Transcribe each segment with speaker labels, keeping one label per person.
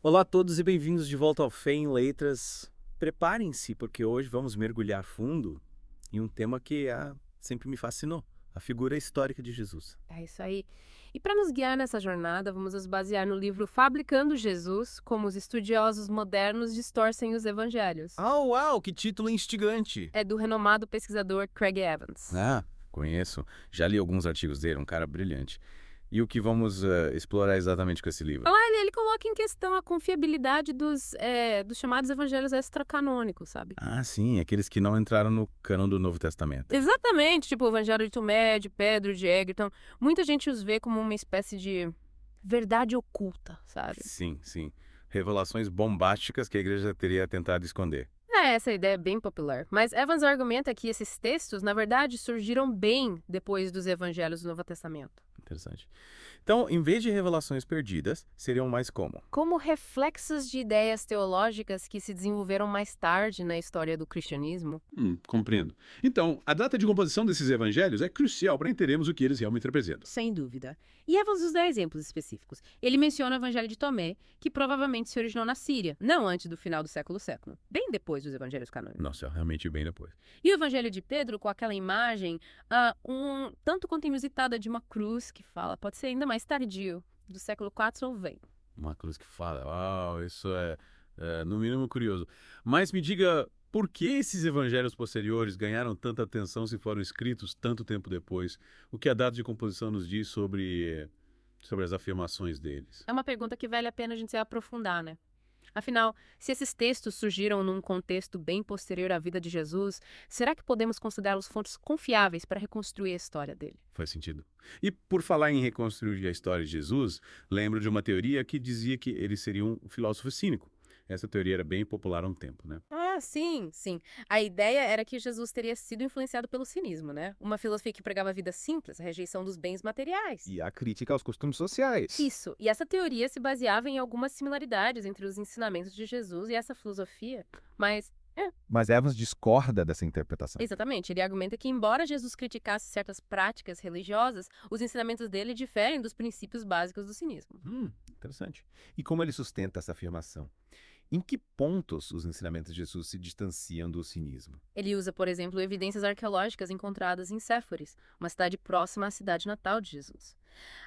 Speaker 1: Olá a todos e bem-vindos de volta ao Fé em Letras. Preparem-se, porque hoje vamos mergulhar fundo em um tema que sempre me fascinou, a figura histórica de Jesus.
Speaker 2: É isso aí. E para nos guiar nessa jornada, vamos nos basear no livro Fabricando Jesus, como os estudiosos modernos distorcem os evangelhos.
Speaker 1: Uau, que título instigante!
Speaker 2: É do renomado pesquisador Craig Evans.
Speaker 1: Conheço, já li alguns artigos dele, um cara brilhante. E o que vamos explorar exatamente com esse livro?
Speaker 2: Lá ele coloca em questão a confiabilidade dos chamados evangelhos extracanônicos, sabe?
Speaker 1: Sim, aqueles que não entraram no cânon do Novo Testamento.
Speaker 2: Exatamente, tipo o evangelho de Tomé, de Pedro, de Egerton. Muita gente os vê como uma espécie de verdade oculta, sabe?
Speaker 1: Sim, sim. Revelações bombásticas que a igreja teria tentado esconder.
Speaker 2: Essa ideia é bem popular. Mas Evans argumenta que esses textos, na verdade, surgiram bem depois dos evangelhos do Novo Testamento.
Speaker 1: Interessante. Então, em vez de revelações perdidas, seriam mais como?
Speaker 2: Como reflexos de ideias teológicas que se desenvolveram mais tarde na história do cristianismo.
Speaker 3: Compreendo. Então, a data de composição desses evangelhos é crucial para entendermos o que eles realmente representam.
Speaker 2: Sem dúvida. E Evans nos dá exemplos específicos. Ele menciona o Evangelho de Tomé, que provavelmente se originou na Síria, não antes do final do século VII, bem depois dos evangelhos canônicos.
Speaker 1: Nossa, realmente bem depois.
Speaker 2: E o Evangelho de Pedro, com aquela imagem, um tanto quanto inusitada de uma cruz que fala, pode ser ainda mais tardio, do século IV ou vem.
Speaker 1: Uma cruz que fala, uau, isso é no mínimo curioso. Mas me diga, por que esses evangelhos posteriores ganharam tanta atenção se foram escritos tanto tempo depois? O que a data de composição nos diz sobre as afirmações deles?
Speaker 2: É uma pergunta que vale a pena a gente se aprofundar, né? Afinal, se esses textos surgiram num contexto bem posterior à vida de Jesus, será que podemos considerá-los fontes confiáveis para reconstruir a história dele?
Speaker 1: Faz sentido. E por falar em reconstruir a história de Jesus, lembro de uma teoria que dizia que ele seria um filósofo cínico. Essa teoria era bem popular há um tempo, né?
Speaker 2: Sim, sim. A ideia era que Jesus teria sido influenciado pelo cinismo, né? Uma filosofia que pregava a vida simples, a rejeição dos bens materiais.
Speaker 4: E a crítica aos costumes sociais.
Speaker 2: Isso. E essa teoria se baseava em algumas similaridades entre os ensinamentos de Jesus e essa filosofia.
Speaker 4: Mas Evans discorda dessa interpretação.
Speaker 2: Exatamente. Ele argumenta que, embora Jesus criticasse certas práticas religiosas, os ensinamentos dele diferem dos princípios básicos do cinismo.
Speaker 1: Interessante.
Speaker 4: E como ele sustenta essa afirmação? Em que pontos os ensinamentos de Jesus se distanciam do cinismo?
Speaker 2: Ele usa, por exemplo, evidências arqueológicas encontradas em Séforis, uma cidade próxima à cidade natal de Jesus.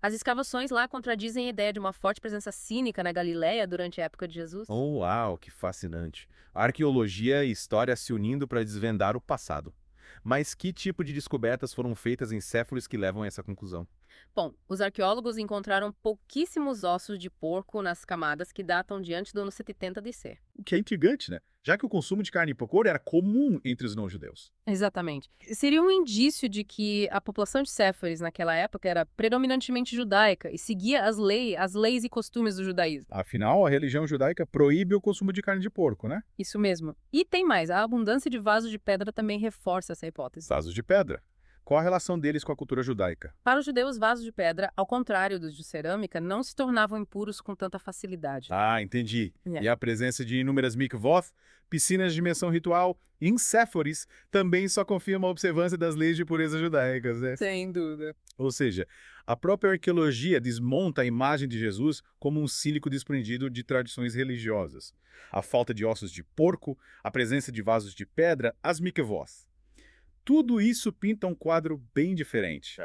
Speaker 2: As escavações lá contradizem a ideia de uma forte presença cínica na Galileia durante a época de Jesus.
Speaker 4: Uau, que fascinante. Arqueologia e história se unindo para desvendar o passado. Mas que tipo de descobertas foram feitas em Séforis que levam a essa conclusão?
Speaker 2: Bom, os arqueólogos encontraram pouquíssimos ossos de porco nas camadas que datam de antes do ano 70 DC.
Speaker 3: O que é intrigante, né? Já que o consumo de carne por cor era comum entre os não-judeus.
Speaker 2: Exatamente. Seria um indício de que a população de Séforis naquela época era predominantemente judaica e seguia as leis e costumes do judaísmo.
Speaker 3: Afinal, a religião judaica proíbe o consumo de carne de porco, né?
Speaker 2: Isso mesmo. E tem mais, a abundância de vasos de pedra também reforça essa hipótese.
Speaker 3: Vasos de pedra. Qual a relação deles com a cultura judaica?
Speaker 2: Para os judeus, vasos de pedra, ao contrário dos de cerâmica, não se tornavam impuros com tanta facilidade.
Speaker 3: Entendi.
Speaker 2: É.
Speaker 3: E a presença de inúmeras mikvoth, piscinas de imersão ritual, em Séforis, também só confirma a observância das leis de pureza judaicas, né?
Speaker 2: Sem dúvida.
Speaker 3: Ou seja, a própria arqueologia desmonta a imagem de Jesus como um cínico desprendido de tradições religiosas. A falta de ossos de porco, a presença de vasos de pedra, as mikvoth. Tudo isso pinta um quadro bem diferente.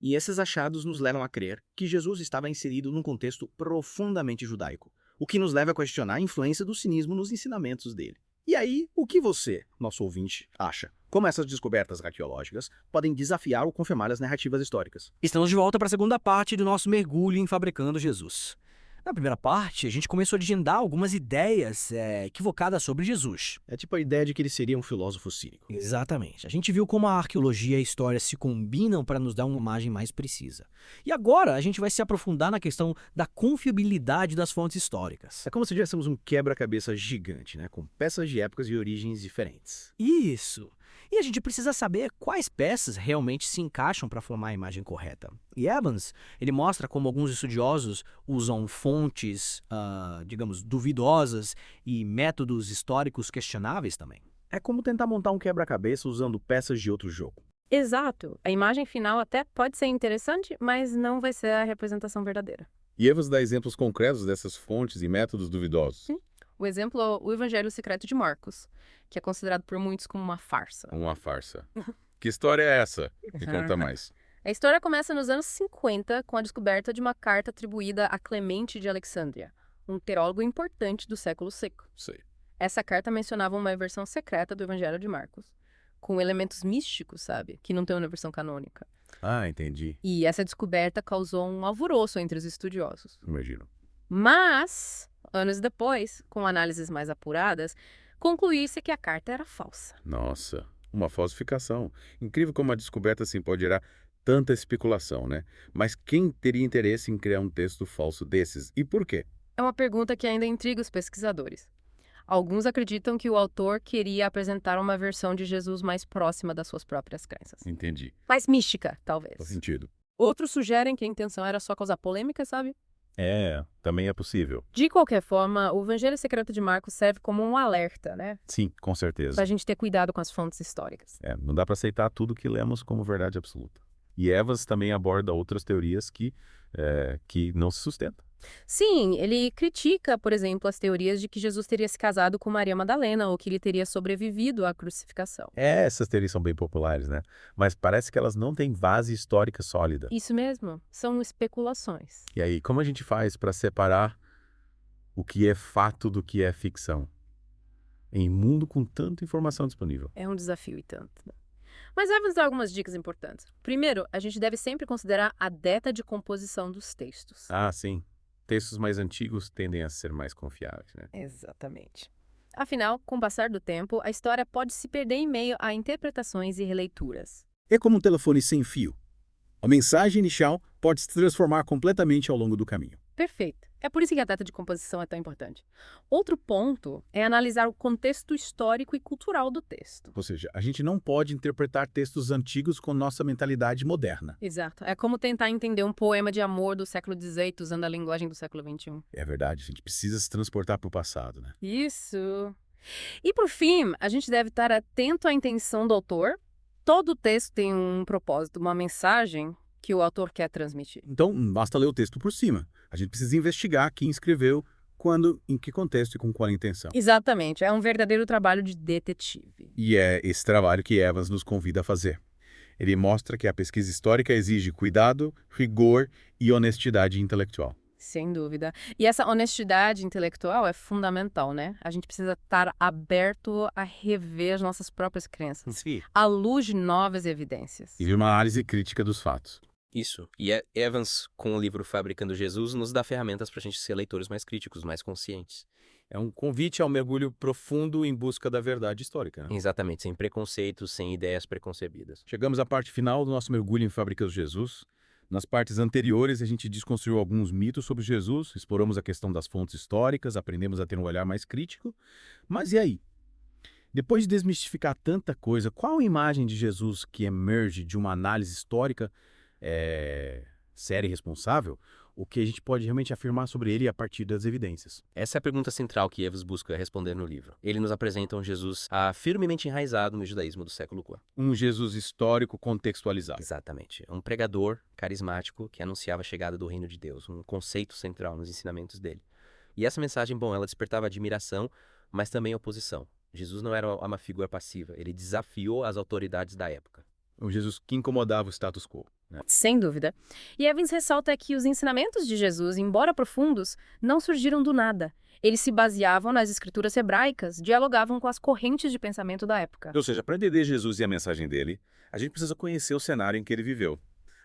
Speaker 5: E esses achados nos levam a crer que Jesus estava inserido num contexto profundamente judaico, o que nos leva a questionar a influência do cinismo nos ensinamentos dele. E aí, o que você, nosso ouvinte, acha? Como essas descobertas arqueológicas podem desafiar ou confirmar as narrativas históricas?
Speaker 6: Estamos de volta para a segunda parte do nosso mergulho em Fabricando Jesus. Na primeira parte, a gente começou a desvendar algumas ideias equivocadas sobre Jesus.
Speaker 5: É tipo a ideia de que ele seria um filósofo cínico.
Speaker 6: Exatamente. A gente viu como a arqueologia e a história se combinam para nos dar uma imagem mais precisa. E agora a gente vai se aprofundar na questão da confiabilidade das fontes históricas.
Speaker 5: É como se tivéssemos um quebra-cabeça gigante, né? Com peças de épocas e origens diferentes.
Speaker 6: Isso. E a gente precisa saber quais peças realmente se encaixam para formar a imagem correta. E Evans, ele mostra como alguns estudiosos usam fontes, digamos, duvidosas e métodos históricos questionáveis também.
Speaker 5: É como tentar montar um quebra-cabeça usando peças de outro jogo.
Speaker 2: Exato. A imagem final até pode ser interessante, mas não vai ser a representação verdadeira.
Speaker 3: E Evans dá exemplos concretos dessas fontes e métodos duvidosos.
Speaker 2: O exemplo é o Evangelho Secreto de Marcos, que é considerado por muitos como uma farsa.
Speaker 3: Uma farsa. Que história é essa? Me conta mais.
Speaker 2: A história começa nos anos 50 com a descoberta de uma carta atribuída a Clemente de Alexandria, um teólogo importante do século VI.
Speaker 3: Sei.
Speaker 2: Essa carta mencionava uma versão secreta do Evangelho de Marcos, com elementos místicos, sabe? Que não tem uma versão canônica.
Speaker 3: Ah, entendi.
Speaker 2: E essa descoberta causou um alvoroço entre os estudiosos.
Speaker 3: Imagino.
Speaker 2: Mas, anos depois, com análises mais apuradas, concluiu-se que a carta era falsa.
Speaker 3: Nossa, uma falsificação. Incrível como a descoberta assim pode gerar tanta especulação, né? Mas quem teria interesse em criar um texto falso desses? E por quê?
Speaker 2: É uma pergunta que ainda intriga os pesquisadores. Alguns acreditam que o autor queria apresentar uma versão de Jesus mais próxima das suas próprias crenças.
Speaker 3: Entendi.
Speaker 2: Mais mística, talvez.
Speaker 3: Faz sentido.
Speaker 2: Outros sugerem que a intenção era só causar polêmica, sabe?
Speaker 4: Também é possível.
Speaker 2: De qualquer forma, o Evangelho Secreto de Marcos serve como um alerta, né?
Speaker 4: Sim, com certeza.
Speaker 2: Pra gente ter cuidado com as fontes históricas.
Speaker 4: Não dá para aceitar tudo que lemos como verdade absoluta. E Evans também aborda outras teorias que não se sustentam.
Speaker 2: Sim, ele critica, por exemplo, as teorias de que Jesus teria se casado com Maria Madalena ou que ele teria sobrevivido à crucificação.
Speaker 4: Essas teorias são bem populares, né? Mas parece que elas não têm base histórica sólida.
Speaker 2: Isso mesmo, são especulações.
Speaker 4: E aí, como a gente faz para separar o que é fato do que é ficção? Em um mundo com tanta informação disponível.
Speaker 2: É um desafio e tanto, né? Mas Evans dá algumas dicas importantes. Primeiro, a gente deve sempre considerar a data de composição dos textos.
Speaker 4: Ah, sim. Textos mais antigos tendem a ser mais confiáveis, né?
Speaker 2: Exatamente. Afinal, com o passar do tempo, a história pode se perder em meio a interpretações e releituras.
Speaker 5: É como um telefone sem fio. A mensagem inicial pode se transformar completamente ao longo do caminho.
Speaker 2: Perfeito. É por isso que a data de composição é tão importante. Outro ponto é analisar o contexto histórico e cultural do texto.
Speaker 3: Ou seja, a gente não pode interpretar textos antigos com nossa mentalidade moderna.
Speaker 2: Exato. É como tentar entender um poema de amor do século XVIII usando a linguagem do século XXI.
Speaker 3: É verdade, a gente precisa se transportar para o passado, né?
Speaker 2: Isso. E por fim, a gente deve estar atento à intenção do autor. Todo texto tem um propósito, uma mensagem que o autor quer transmitir.
Speaker 3: Então, basta ler o texto por cima. A gente precisa investigar quem escreveu, quando, em que contexto e com qual intenção.
Speaker 2: Exatamente. É um verdadeiro trabalho de detetive.
Speaker 3: E é esse trabalho que Evans nos convida a fazer. Ele mostra que a pesquisa histórica exige cuidado, rigor e honestidade intelectual.
Speaker 2: Sem dúvida. E essa honestidade intelectual é fundamental, né? A gente precisa estar aberto a rever as nossas próprias crenças,
Speaker 4: Sim.
Speaker 2: à luz de novas evidências.
Speaker 3: E de uma análise crítica dos fatos.
Speaker 7: Isso. E Evans, com o livro Fabricando Jesus, nos dá ferramentas para a gente ser leitores mais críticos, mais conscientes.
Speaker 4: É um convite ao mergulho profundo em busca da verdade histórica, né?
Speaker 7: Exatamente, sem preconceitos, sem ideias preconcebidas.
Speaker 3: Chegamos à parte final do nosso mergulho em Fabricando Jesus. Nas partes anteriores, a gente desconstruiu alguns mitos sobre Jesus, exploramos a questão das fontes históricas, aprendemos a ter um olhar mais crítico. Mas e aí? Depois de desmistificar tanta coisa, qual a imagem de Jesus que emerge de uma análise histórica séria e responsável? O que a gente pode realmente afirmar sobre ele a partir das evidências?
Speaker 7: Essa é a pergunta central que Evans busca responder no livro. Ele nos apresenta um Jesus firmemente enraizado no judaísmo do século IV.
Speaker 3: Um Jesus histórico contextualizado.
Speaker 7: Exatamente. Um pregador carismático que anunciava a chegada do reino de Deus, um conceito central nos ensinamentos dele. E essa mensagem, ela despertava admiração, mas também oposição. Jesus não era uma figura passiva, ele desafiou as autoridades da época.
Speaker 3: Um Jesus que incomodava o status quo.
Speaker 2: Sem dúvida. E Evans ressalta que os ensinamentos de Jesus, embora profundos, não surgiram do nada. Eles se baseavam nas escrituras hebraicas, dialogavam com as correntes de pensamento da época.
Speaker 3: Ou seja, para entender Jesus e a mensagem dele, a gente precisa conhecer o cenário em que ele viveu.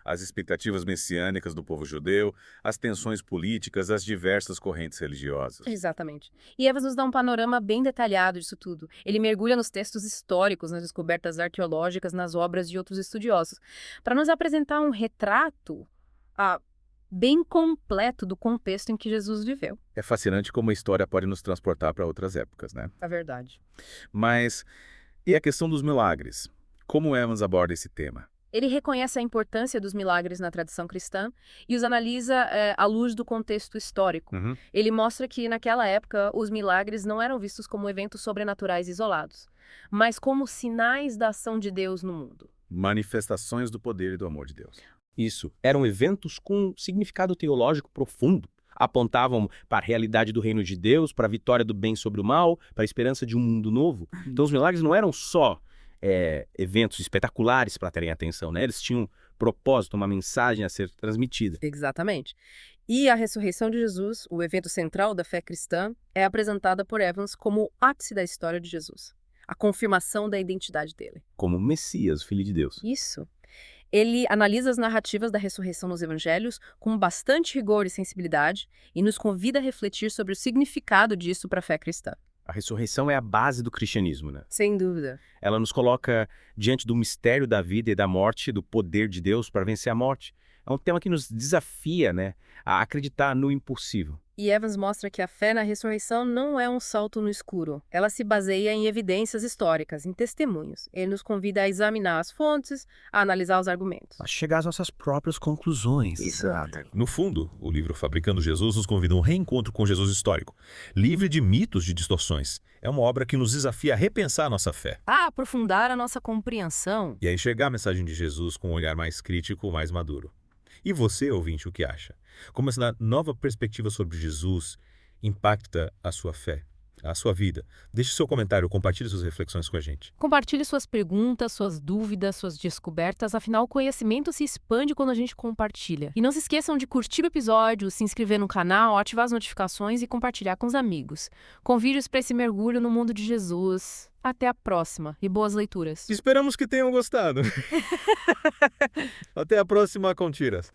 Speaker 3: As expectativas messiânicas do povo judeu, as tensões políticas, as diversas correntes religiosas.
Speaker 2: Exatamente. E Evans nos dá um panorama bem detalhado disso tudo. Ele mergulha nos textos históricos, nas descobertas arqueológicas, nas obras de outros estudiosos, para nos apresentar um retrato bem completo do contexto em que Jesus viveu.
Speaker 3: É fascinante como a história pode nos transportar para outras épocas, né?
Speaker 2: É verdade.
Speaker 3: Mas, e a questão dos milagres? Como Evans aborda esse tema?
Speaker 2: Ele reconhece a importância dos milagres na tradição cristã e os analisa à luz do contexto histórico. Ele mostra que, naquela época, os milagres não eram vistos como eventos sobrenaturais isolados, mas como sinais da ação de Deus no mundo.
Speaker 3: Manifestações do poder e do amor de Deus.
Speaker 8: Isso. Eram eventos com significado teológico profundo. Apontavam para a realidade do reino de Deus, para a vitória do bem sobre o mal, para a esperança de um mundo novo. Então os milagres não eram só eventos espetaculares para terem atenção, né? Eles tinham propósito, uma mensagem a ser transmitida.
Speaker 2: Exatamente. E a ressurreição de Jesus, o evento central da fé cristã, é apresentada por Evans como o ápice da história de Jesus. A confirmação da identidade dele.
Speaker 8: Como Messias, Filho de Deus.
Speaker 2: Isso. Ele analisa as narrativas da ressurreição nos evangelhos com bastante rigor e sensibilidade e nos convida a refletir sobre o significado disso para a fé cristã.
Speaker 8: A ressurreição é a base do cristianismo, né?
Speaker 2: Sem dúvida.
Speaker 8: Ela nos coloca diante do mistério da vida e da morte, do poder de Deus para vencer a morte. É um tema que nos desafia, né, a acreditar no impossível.
Speaker 2: E Evans mostra que a fé na ressurreição não é um salto no escuro. Ela se baseia em evidências históricas, em testemunhos. Ele nos convida a examinar as fontes, a analisar os argumentos.
Speaker 6: A chegar às nossas próprias conclusões.
Speaker 2: Exato.
Speaker 9: No fundo, o livro Fabricando Jesus nos convida a um reencontro com Jesus histórico, livre de mitos de distorções. É uma obra que nos desafia a repensar a nossa fé
Speaker 2: A aprofundar a nossa compreensão.
Speaker 9: e a enxergar a mensagem de Jesus com um olhar mais crítico, mais maduro. E você, ouvinte, o que acha? Como essa nova perspectiva sobre Jesus impacta a sua fé, a sua vida? Deixe seu comentário, compartilhe suas reflexões com a gente.
Speaker 2: Compartilhe suas perguntas, suas dúvidas, suas descobertas. Afinal, o conhecimento se expande quando a gente compartilha. E não se esqueçam de curtir o episódio, se inscrever no canal, ativar as notificações e compartilhar com os amigos. Convide-os para esse mergulho no mundo de Jesus. Até a próxima e boas leituras.
Speaker 4: Esperamos que tenham gostado. Até a próxima, Contiras.